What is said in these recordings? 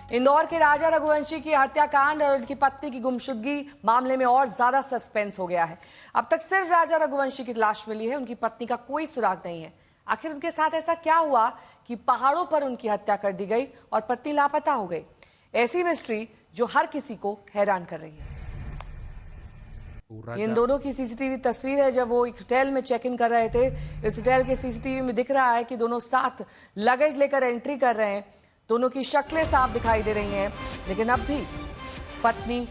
इंदौर के राजा रघुवंशी की हत्याकांड और उनकी पत्नी की गुमशुदगी मामले में और ज्यादा सस्पेंस हो गया है। अब तक सिर्फ राजा रघुवंशी की लाश मिली है, उनकी पत्नी का कोई सुराग नहीं है। आखिर उनके साथ ऐसा क्या हुआ कि पहाड़ों पर उनकी हत्या कर दी गई और पत्नी लापता हो गई? ऐसी मिस्ट्री जो हर किसी को हैरान कर रही है। इन दोनों की सीसीटीवी तस्वीर है जब वो एक होटल में चेक इन कर रहे थे। इस होटल के सीसीटीवी में दिख रहा है कि दोनों साथ लगेज लेकर एंट्री कर रहे हैं। दोनों की शक्लें साफ दिखाई दे रही हैं, लेकिन अब भी पत्नी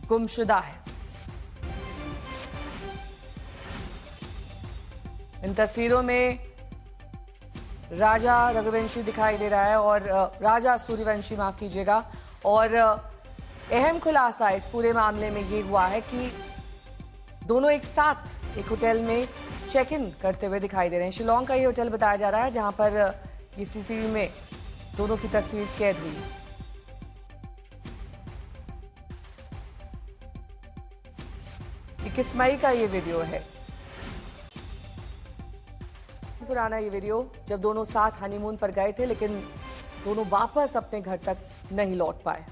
गुमशुदा है। इन तस्वीरों में राजा रघुवंशी दिखाई दे रहा है और राजा सूर्यवंशी, माफ कीजिएगा। और अहम खुलासा इस पूरे मामले में ये हुआ है कि दोनों एक साथ एक होटल में चेक इन करते हुए दिखाई दे रहे हैं। शिलोंग का ये होटल बताया जा रहा है जहां पर ये सीसीटीवी में दोनों की तस्वीर कैद हुई। 21 मई का ये वीडियो है, पुराना ये वीडियो, जब दोनों साथ हनीमून पर गए थे, लेकिन दोनों वापस अपने घर तक नहीं लौट पाए।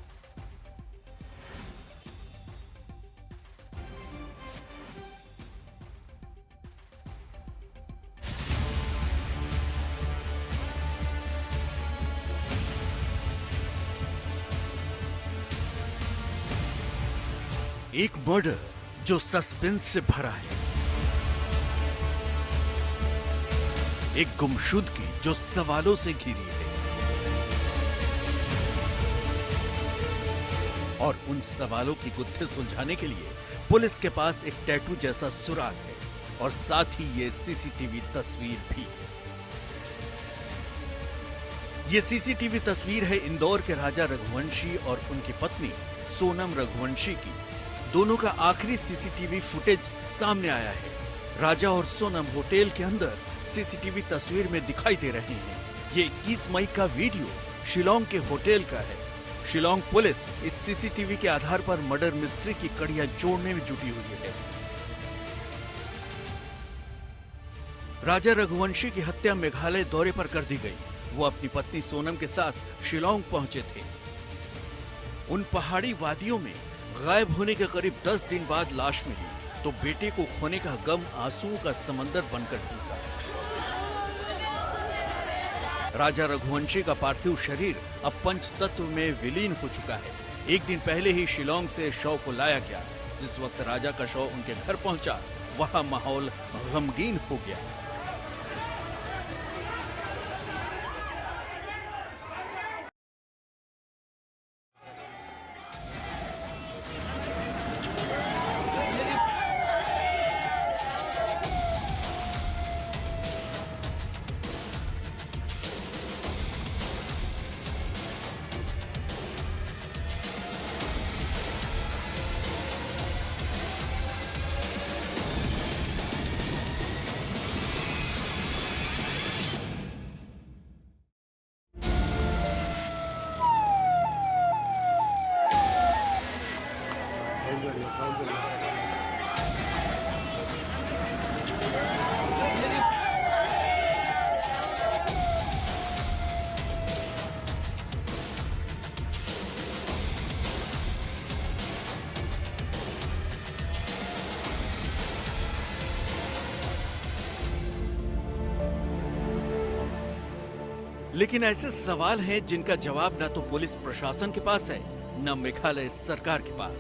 एक मर्डर जो सस्पेंस से भरा है, एक गुमशुदगी जो सवालों से घिरी है, और उन सवालों की गुत्थे सुलझाने के लिए पुलिस के पास एक टैटू जैसा सुराग है और साथ ही ये सीसीटीवी तस्वीर भी। ये सीसीटीवी तस्वीर है इंदौर के राजा रघुवंशी और उनकी पत्नी सोनम रघुवंशी की। दोनों का आखिरी सीसीटीवी फुटेज सामने आया है। राजा और सोनम होटल के अंदर सीसीटीवी तस्वीर में दिखाई दे रहे हैं। ये 21 मई का वीडियो शिलोंग के होटल का है। शिलोंग पुलिस इस सीसीटीवी के आधार पर मर्डर मिस्ट्री की कड़ियां जोड़ने में जुटी हुई है। राजा रघुवंशी की हत्या मेघालय दौरे पर कर दी गई। वो अपनी पत्नी सोनम के साथ शिलोंग पहुंचे थे। उन पहाड़ी वादियों में गायब होने के करीब 10 दिन बाद लाश मिली तो बेटे को खोने का गम आंसुओं का समंदर बनकर टूटा। राजा रघुवंशी का पार्थिव शरीर अब पंचतत्व में विलीन हो चुका है। एक दिन पहले ही शिलोंग से शव को लाया गया। जिस वक्त राजा का शव उनके घर पहुंचा, वहां माहौल गमगीन हो गया। लेकिन ऐसे सवाल हैं जिनका जवाब न तो पुलिस प्रशासन के पास है, न मेघालय सरकार के पास।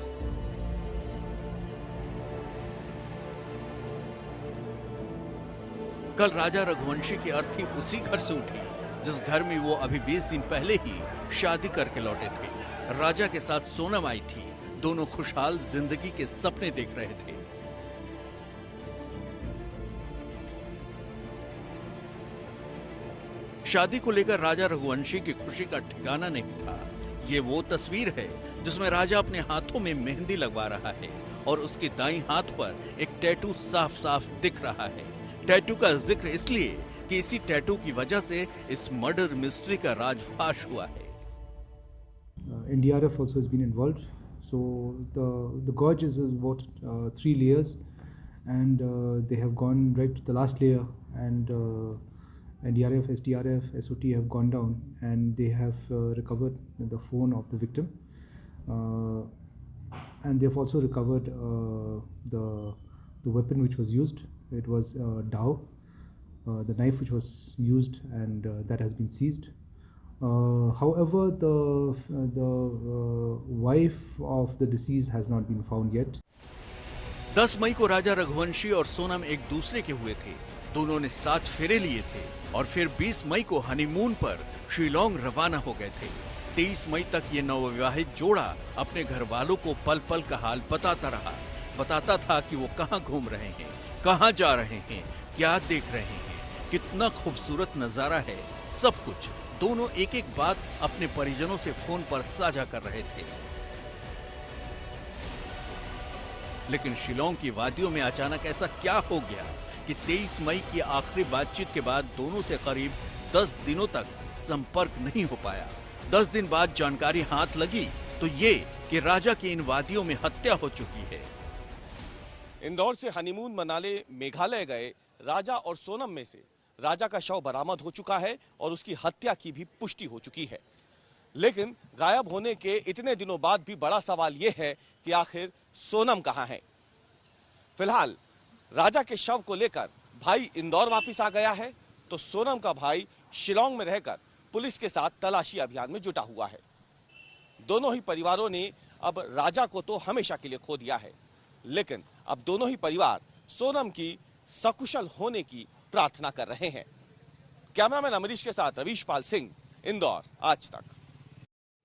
कल राजा रघुवंशी की अर्थी उसी घर से उठी जिस घर में वो अभी 20 दिन पहले ही शादी करके लौटे थे। राजा के साथ सोनम आई थी। दोनों खुशहाल जिंदगी के सपने देख रहे थे। शादी को लेकर राजा रघुवंशी की खुशी का ठिकाना नहीं था। ये वो तस्वीर है जिसमें राजा अपने हाथों में मेहंदी लगवा रहा है और उसके दाईं हाथ पर एक टैटू साफ साफ दिख रहा है। टैटू का जिक्र इसलिए कि इसी टैटू की वजह से इस मर्डर मिस्ट्री का राजफाश हुआ है। NDRF also has been involved. So the gorge is about 3 layers, and they have gone right to the last layer, and NDRF, SDRF, SOT have gone down and they have recovered the phone of the victim, and they've also recovered the weapon which was used. It was dao, the knife which was used, and that has been seized. However, the wife of the deceased has not been found yet. 10 मई को राजा रघुवंशी और सोनम एक दूसरे के हुए थे। दोनों ने 7 फेरे लिए थे और फिर 20 मई को हनीमून पर शिलोंग रवाना हो गए थे। 23 मई तक ये नवविवाहित जोड़ा अपने घर वालों को पल पल का हाल बताता रहा। बताता था कि वो कहाँ घूम रहे हैं, कहाँ जा रहे हैं, क्या देख रहे हैं, कितना खूबसूरत नजारा है, सब कुछ दोनों एक एक बात अपने परिजनों से फोन पर साझा कर रहे थे। लेकिन शिलोंग की वादियों में अचानक ऐसा क्या हो गया कि 23 मई की आखिरी बातचीत के बाद दोनों से करीब 10 दिनों तक संपर्क नहीं हो पाया। 10 दिन बाद जानकारी हाथ लगी तो ये कि राजा की इन वादियों में हत्या हो चुकी है। इंदौर से हनीमून मनाने मेघालय गए राजा और सोनम में से राजा का शव बरामद हो चुका है और उसकी हत्या की भी पुष्टि हो चुकी है। लेकिन गायब होने के इतने दिनों बाद भी बड़ा सवाल यह है कि आखिर सोनम कहां है। फिलहाल राजा के शव को लेकर भाई इंदौर वापस आ गया है तो सोनम का भाई शिलोंग में रहकर पुलिस के साथ तलाशी अभियान में जुटा हुआ है। दोनों ही परिवारों ने अब राजा को तो हमेशा के लिए खो दिया है, लेकिन अब दोनों ही परिवार सोनम की सकुशल होने की प्रार्थना कर रहे हैं। कैमरामैन अमरीश के साथ रवीश पाल सिंह, इंदौर, आज तक।